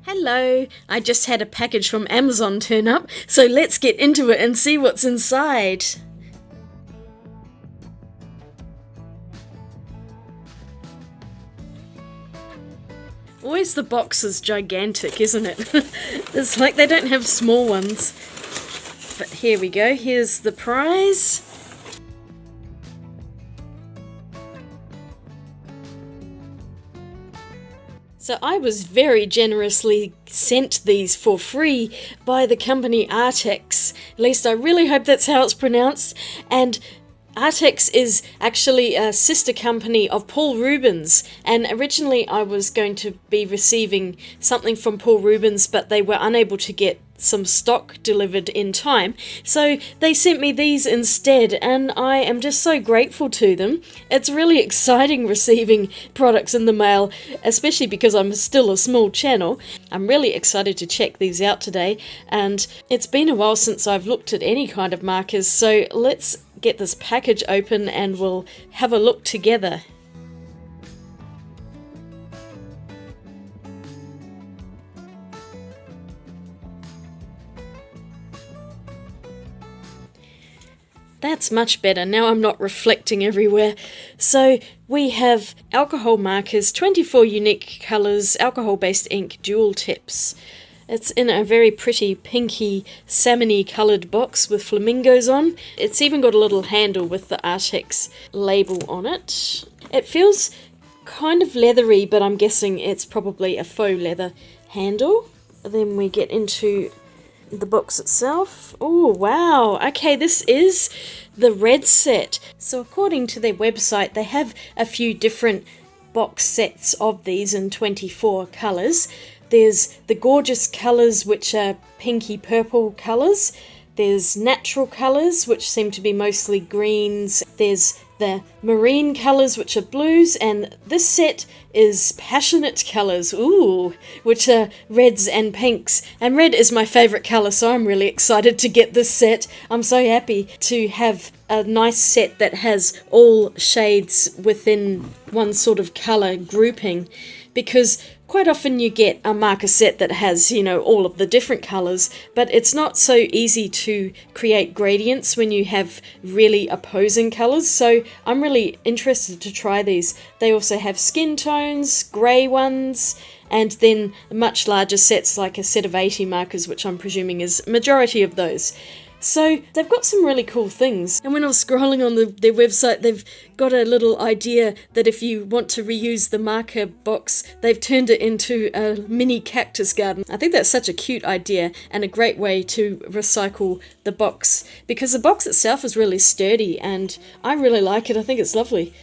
Hello, I just had a package from Amazon turn up, so let's get into it and see what's inside. Always the box is gigantic, isn't it? It's like they don't have small ones. But here we go, here's the prize. So I was very generously sent these for free by the company Arrtx. At least I really hope that's how it's pronounced. And Arrtx is actually a sister company of Paul Rubens, and originally I was going to be receiving something from Paul Rubens, but they were unable to get some stock delivered in time, so they sent me these instead, and I am just so grateful to them. It's really exciting receiving products in the mail, especially because I'm still a small channel. I'm really excited to check these out today, and it's been a while since I've looked at any kind of markers, so let's get this package open and we'll have a look together. That's much better, now I'm not reflecting everywhere. So we have alcohol markers, 24 unique colours, alcohol-based ink, dual tips. It's in a very pretty pinky salmony coloured box with flamingos on. It's even got a little handle with the Arrtx label on it. It feels kind of leathery, but I'm guessing it's probably a faux leather handle. Then we get into the box itself. Oh wow, okay, this is the red set. So according to their website, they have a few different box sets of these in 24 colours. There's the gorgeous colours, which are pinky purple colours. There's natural colours, which seem to be mostly greens. There's the marine colours, which are blues, and this set is passionate colours, ooh, which are reds and pinks. And red is my favourite colour, so I'm really excited to get this set. I'm so happy to have a nice set that has all shades within one sort of colour grouping, because quite often you get a marker set that has, all of the different colours, but it's not so easy to create gradients when you have really opposing colours, so I'm really interested to try these. They also have skin tones, grey ones, and then much larger sets like a set of 80 markers, which I'm presuming is majority of those. So they've got some really cool things. And when I was scrolling on their website, they've got a little idea that if you want to reuse the marker box, they've turned it into a mini cactus garden. I think that's such a cute idea and a great way to recycle the box, because the box itself is really sturdy and I really like it. I think it's lovely.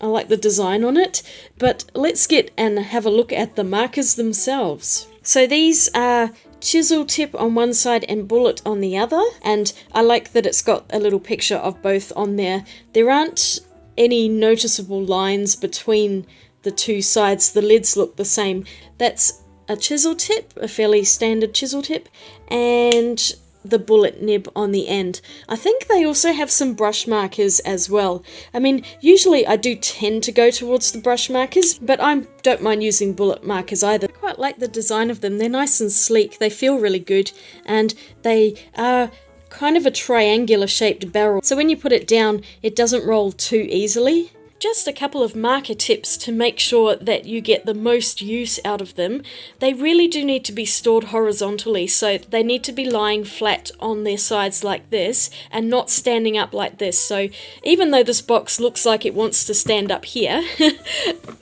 I like the design on it. But let's get and have a look at the markers themselves. So these are chisel tip on one side and bullet on the other, and I like that it's got a little picture of both on there. There aren't any noticeable lines between the two sides. The lids look the same. That's a chisel tip, a fairly standard chisel tip, and the bullet nib on the end. I think they also have some brush markers as well. I mean, usually I do tend to go towards the brush markers, but I don't mind using bullet markers either. I quite like the design of them. They're nice and sleek, they feel really good, and they are kind of a triangular shaped barrel, so when you put it down it doesn't roll too easily. Just a couple of marker tips to make sure that you get the most use out of them. They really do need to be stored horizontally, so they need to be lying flat on their sides like this and not standing up like this. So even though this box looks like it wants to stand up here,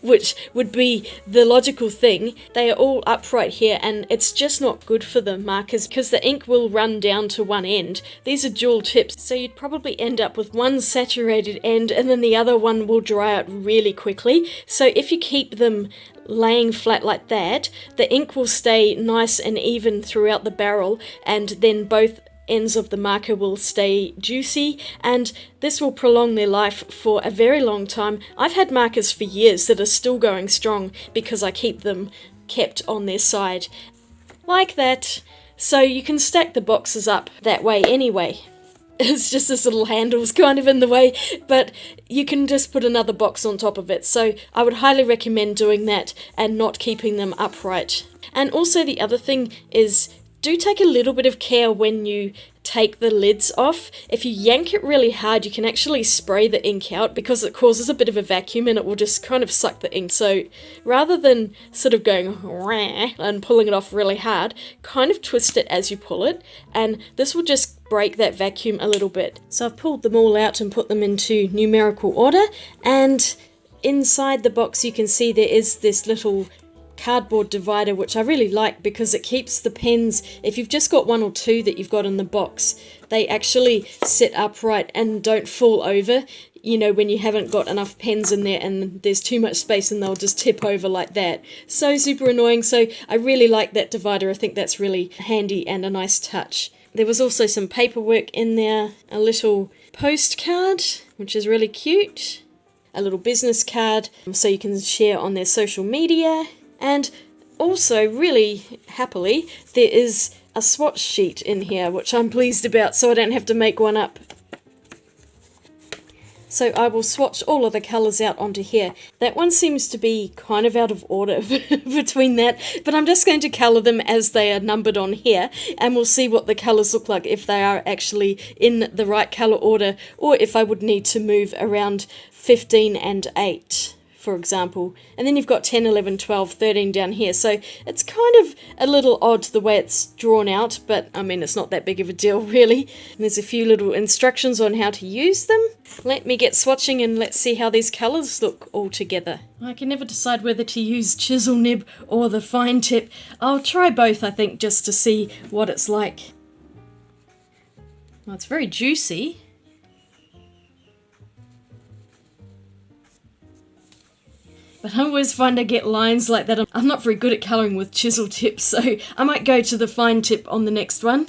which would be the logical thing, they are all upright here, and it's just not good for the markers because the ink will run down to one end. These are dual tips, so you'd probably end up with one saturated end and then the other one will dry out really quickly. So if you keep them laying flat like that, the ink will stay nice and even throughout the barrel, and then both ends of the marker will stay juicy, and this will prolong their life for a very long time. I've had markers for years that are still going strong because I keep them kept on their side like that. So you can stack the boxes up that way anyway. It's just this little handle's kind of in the way, but you can just put another box on top of it. So I would highly recommend doing that and not keeping them upright. And also the other thing is, do take a little bit of care when you take the lids off. If you yank it really hard, you can actually spray the ink out because it causes a bit of a vacuum and it will just kind of suck the ink. So rather than sort of going rah and pulling it off really hard, kind of twist it as you pull it, and this will just break that vacuum a little bit. So I've pulled them all out and put them into numerical order, and inside the box you can see there is this little cardboard divider, which I really like because it keeps the pens, if you've just got one or two that you've got in the box, they actually sit upright and don't fall over, you know, when you haven't got enough pens in there and there's too much space and they'll just tip over like that. So super annoying. So I really like that divider. I think that's really handy and a nice touch. There was also some paperwork in there, a little postcard, which is really cute, a little business card so you can share on their social media. And also, really happily, there is a swatch sheet in here, which I'm pleased about, so I don't have to make one up. So I will swatch all of the colours out onto here. That one seems to be kind of out of order between that, but I'm just going to colour them as they are numbered on here, and we'll see what the colours look like, if they are actually in the right colour order, or if I would need to move around 15 and 8. For example, and then you've got 10, 11, 12, 13 down here, so it's kind of a little odd the way it's drawn out, but I mean it's not that big of a deal really. And there's a few little instructions on how to use them. Let me get swatching and let's see how these colours look all together. I can never decide whether to use chisel nib or the fine tip. I'll try both, I think, just to see what it's like. Well, it's very juicy. But I always find I get lines like that. I'm not very good at colouring with chisel tips, so I might go to the fine tip on the next one.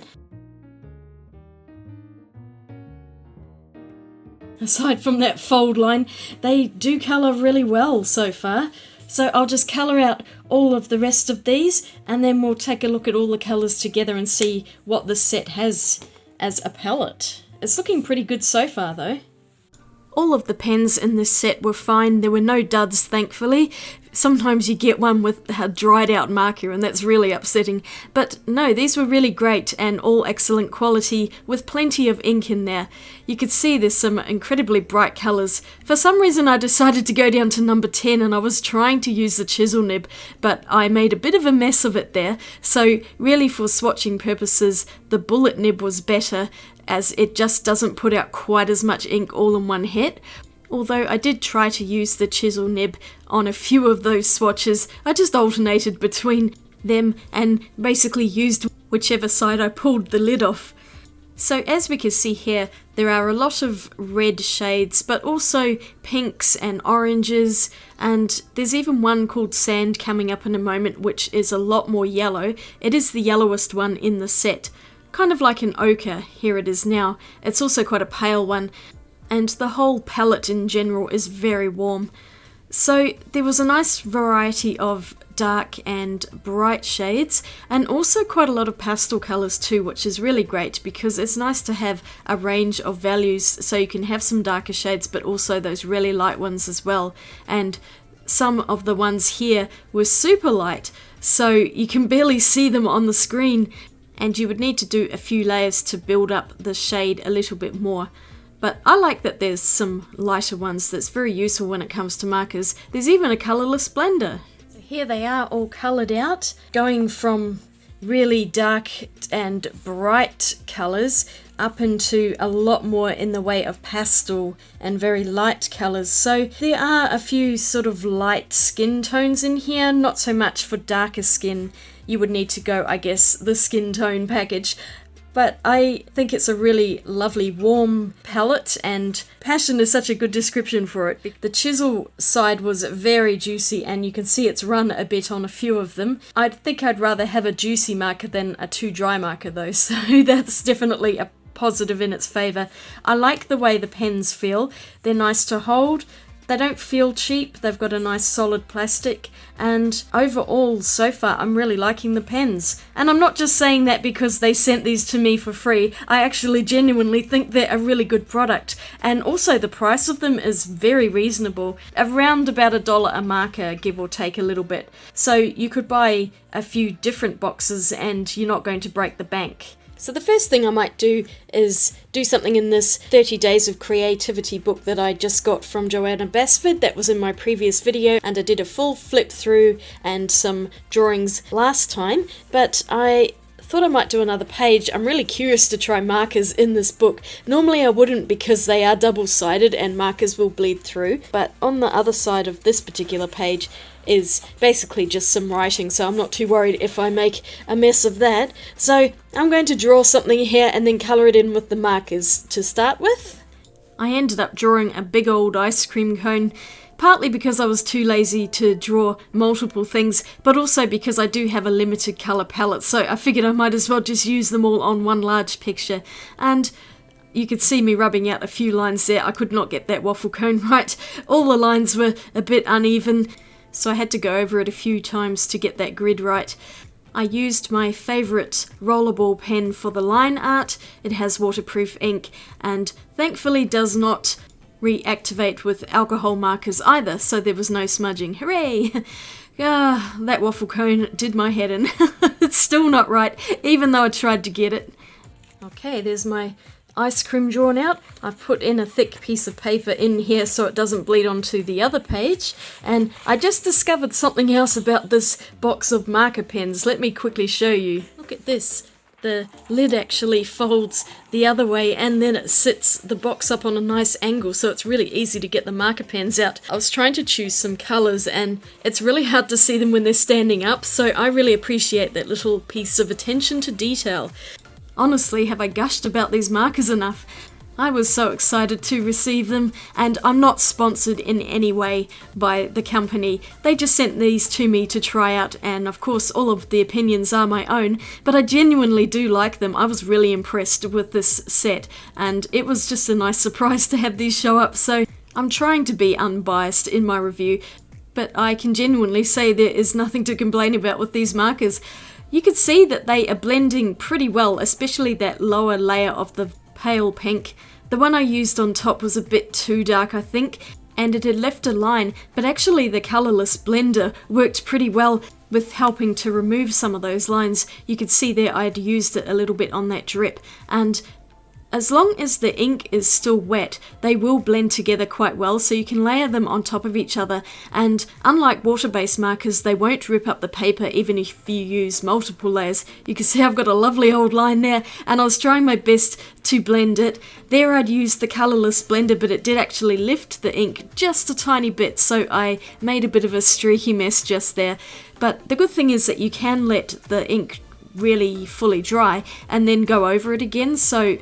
Aside from that fold line, they do colour really well so far. So I'll just colour out all of the rest of these, and then we'll take a look at all the colours together and see what the set has as a palette. It's looking pretty good so far though. All of the pens in this set were fine. There were no duds, thankfully. Sometimes you get one with a dried out marker and that's really upsetting. But no, these were really great and all excellent quality with plenty of ink in there. You could see there's some incredibly bright colours. For some reason I decided to go down to number 10 and I was trying to use the chisel nib, but I made a bit of a mess of it there. So really for swatching purposes, the bullet nib was better, as it just doesn't put out quite as much ink all in one hit. Although I did try to use the chisel nib on a few of those swatches, I just alternated between them and basically used whichever side I pulled the lid off. So as we can see here, there are a lot of red shades, but also pinks and oranges, and there's even one called Sand coming up in a moment, which is a lot more yellow. It is the yellowest one in the set. Kind of like an ochre, here it is now. It's also quite a pale one, and the whole palette in general is very warm. So there was a nice variety of dark and bright shades, and also quite a lot of pastel colours too, which is really great because it's nice to have a range of values so you can have some darker shades but also those really light ones as well. And some of the ones here were super light, so you can barely see them on the screen, and you would need to do a few layers to build up the shade a little bit more. But I like that there's some lighter ones that's very useful when it comes to markers. There's even a colourless blender. So here they are all coloured out, going from really dark and bright colours up into a lot more in the way of pastel and very light colours. So there are a few sort of light skin tones in here, not so much for darker skin. You would need to go, I guess, the skin tone package. But I think it's a really lovely warm palette, and passion is such a good description for it. The chisel side was very juicy, and you can see it's run a bit on a few of them. I think I'd rather have a juicy marker than a too dry marker though, so that's definitely a positive in its favour. I like the way the pens feel. They're nice to hold. They don't feel cheap, they've got a nice solid plastic, and overall, so far, I'm really liking the pens. And I'm not just saying that because they sent these to me for free, I actually genuinely think they're a really good product. And also the price of them is very reasonable, around about $1 a marker, give or take a little bit. So you could buy a few different boxes and you're not going to break the bank. So the first thing I might do is do something in this 30 Days of Creativity book that I just got from Joanna Basford. That was in my previous video, and I did a full flip through and some drawings last time, but I thought I might do another page. I'm really curious to try markers in this book. Normally I wouldn't because they are double-sided and markers will bleed through, but on the other side of this particular page is basically just some writing, so I'm not too worried if I make a mess of that. So I'm going to draw something here and then colour it in with the markers to start with. I ended up drawing a big old ice cream cone, partly because I was too lazy to draw multiple things, but also because I do have a limited colour palette, so I figured I might as well just use them all on one large picture. And you could see me rubbing out a few lines there. I could not get that waffle cone right. All the lines were a bit uneven, so I had to go over it a few times to get that grid right. I used my favourite rollerball pen for the line art. It has waterproof ink and thankfully does not reactivate with alcohol markers either, so there was no smudging. Hooray! That waffle cone did my head in. It's still not right, even though I tried to get it. Okay, there's my ice cream drawn out. I've put in a thick piece of paper in here so it doesn't bleed onto the other page, and I just discovered something else about this box of marker pens. Let me quickly show you. Look at this. The lid actually folds the other way and then it sits the box up on a nice angle, so it's really easy to get the marker pens out. I was trying to choose some colours and it's really hard to see them when they're standing up, so I really appreciate that little piece of attention to detail. Honestly, have I gushed about these markers enough? I was so excited to receive them, and I'm not sponsored in any way by the company. They just sent these to me to try out, and of course all of the opinions are my own, but I genuinely do like them. I was really impressed with this set, and it was just a nice surprise to have these show up, so I'm trying to be unbiased in my review, but I can genuinely say there is nothing to complain about with these markers. You can see that they are blending pretty well, especially that lower layer of the pale pink. The one I used on top was a bit too dark, I think, and it had left a line, but actually the colourless blender worked pretty well with helping to remove some of those lines. You could see there I'd used it a little bit on that drip, and as long as the ink is still wet, they will blend together quite well, so you can layer them on top of each other, and unlike water-based markers, they won't rip up the paper even if you use multiple layers. You can see I've got a lovely old line there, and I was trying my best to blend it. There I'd used the colourless blender, but it did actually lift the ink just a tiny bit, so I made a bit of a streaky mess just there. But the good thing is that you can let the ink really fully dry and then go over it again, so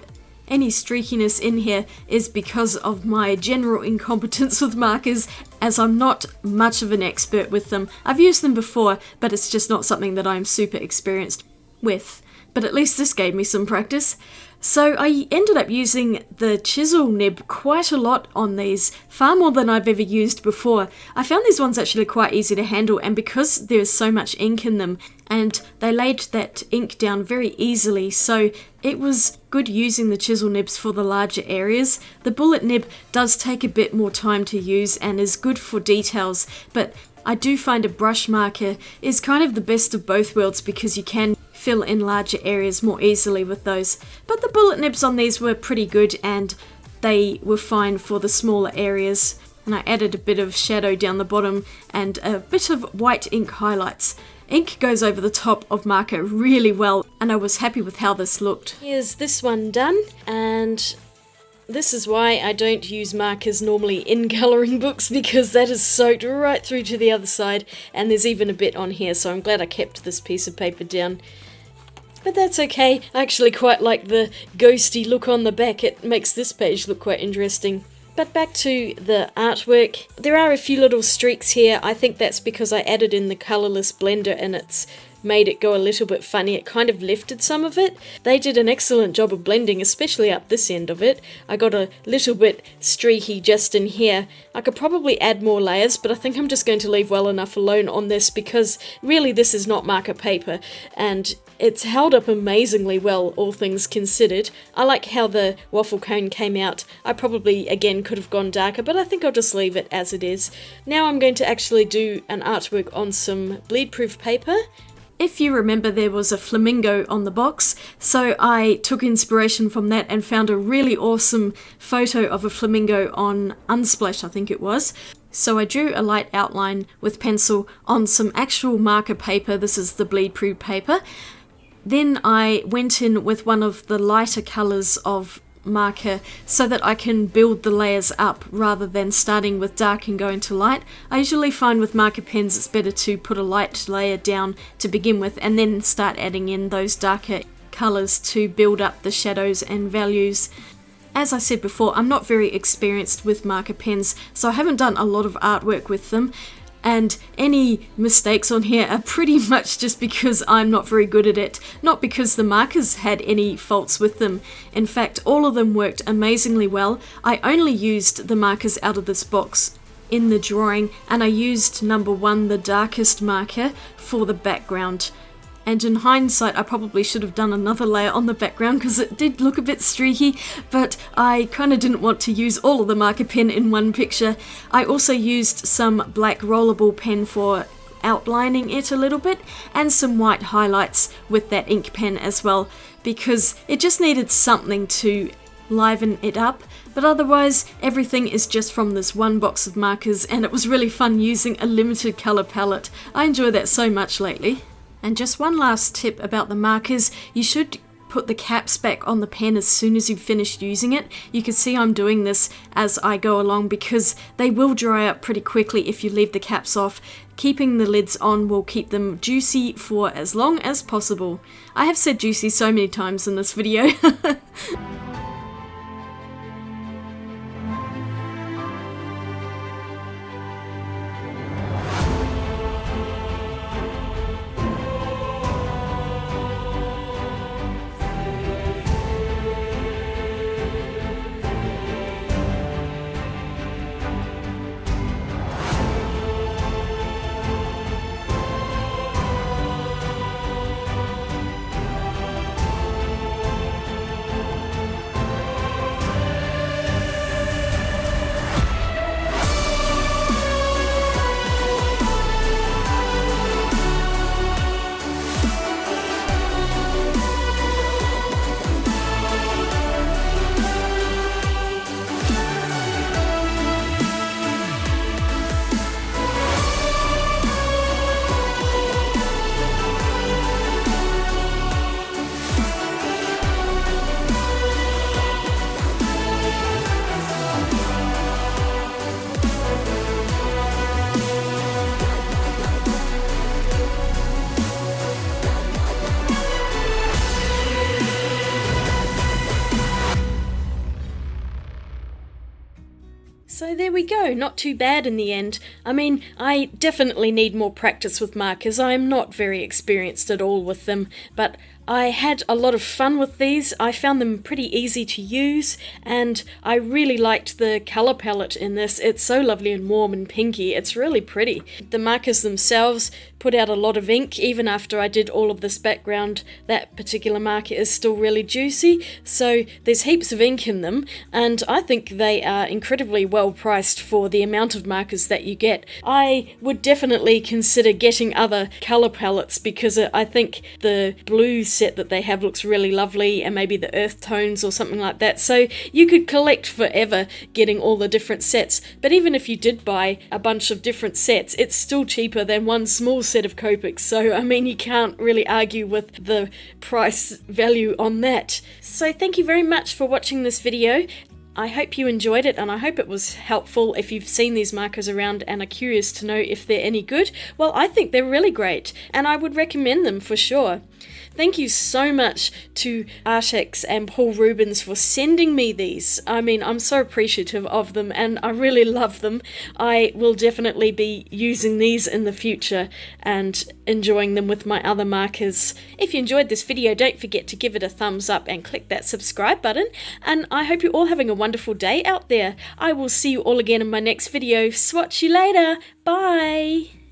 any streakiness in here is because of my general incompetence with markers, as I'm not much of an expert with them. I've used them before, but it's just not something that I'm super experienced with. But at least this gave me some practice. So I ended up using the chisel nib quite a lot on these, far more than I've ever used before. I found these ones actually quite easy to handle, and because there's so much ink in them, and they laid that ink down very easily, so it was good using the chisel nibs for the larger areas. The bullet nib does take a bit more time to use and is good for details, but I do find a brush marker is kind of the best of both worlds because you can fill in larger areas more easily with those. But the bullet nibs on these were pretty good and they were fine for the smaller areas. And I added a bit of shadow down the bottom and a bit of white ink highlights. Ink goes over the top of marker really well, and I was happy with how this looked. Here's this one done, and this is why I don't use markers normally in colouring books, because that is soaked right through to the other side, and there's even a bit on here, so I'm glad I kept this piece of paper down. But that's okay, I actually quite like the ghosty look on the back. It makes this page look quite interesting. But back to the artwork, there are a few little streaks here. I think that's because I added in the colourless blender and it's made it go a little bit funny. It kind of lifted some of it. They did an excellent job of blending, especially up this end of it. I got a little bit streaky just in here. I could probably add more layers, but I think I'm just going to leave well enough alone on this because really this is not marker paper, and it's held up amazingly well, all things considered. I like how the waffle cone came out. I probably, again, could have gone darker, but I think I'll just leave it as it is. Now I'm going to actually do an artwork on some bleed-proof paper. If you remember, there was a flamingo on the box, so I took inspiration from that and found a really awesome photo of a flamingo on Unsplash, I think it was. So I drew a light outline with pencil on some actual marker paper. This is the bleed-proof paper. Then I went in with one of the lighter colours of marker so that I can build the layers up rather than starting with dark and going to light. I usually find with marker pens it's better to put a light layer down to begin with and then start adding in those darker colours to build up the shadows and values. As I said before, I'm not very experienced with marker pens, so I haven't done a lot of artwork with them. And any mistakes on here are pretty much just because I'm not very good at it, not because the markers had any faults with them. In fact, all of them worked amazingly well. I only used the markers out of this box in the drawing, and I used number 1, the darkest marker, for the background. And in hindsight, I probably should have done another layer on the background because it did look a bit streaky, but I kind of didn't want to use all of the marker pen in one picture. I also used some black rollable pen for outlining it a little bit, and some white highlights with that ink pen as well, because it just needed something to liven it up. But otherwise, everything is just from this one box of markers, and it was really fun using a limited colour palette. I enjoy that so much lately. And just one last tip about the markers, you should put the caps back on the pen as soon as you've finished using it. You can see I'm doing this as I go along because they will dry up pretty quickly if you leave the caps off. Keeping the lids on will keep them juicy for as long as possible. I have said juicy so many times in this video. So there we go, not too bad in the end. I mean, I definitely need more practice with markers. I am not very experienced at all with them, but I had a lot of fun with these. I found them pretty easy to use, and I really liked the colour palette in this. It's so lovely and warm and pinky. It's really pretty. The markers themselves put out a lot of ink. Even after I did all of this background, that particular marker is still really juicy, so there's heaps of ink in them, and I think they are incredibly well priced for the amount of markers that you get. I would definitely consider getting other colour palettes because I think the blue set that they have looks really lovely, and maybe the earth tones or something like that. So you could collect forever getting all the different sets, but even if you did buy a bunch of different sets, it's still cheaper than one small set of Copics. So I mean, you can't really argue with the price value on that. So thank you very much for watching this video. I hope you enjoyed it, and I hope it was helpful. If you've seen these markers around and are curious to know if they're any good, well, I think they're really great, and I would recommend them for sure. Thank you so much to Arrtx and Paul Rubens for sending me these. I mean, I'm so appreciative of them and I really love them. I will definitely be using these in the future and enjoying them with my other markers. If you enjoyed this video, don't forget to give it a thumbs up and click that subscribe button. And I hope you're all having a wonderful day out there. I will see you all again in my next video. Swatch you later. Bye.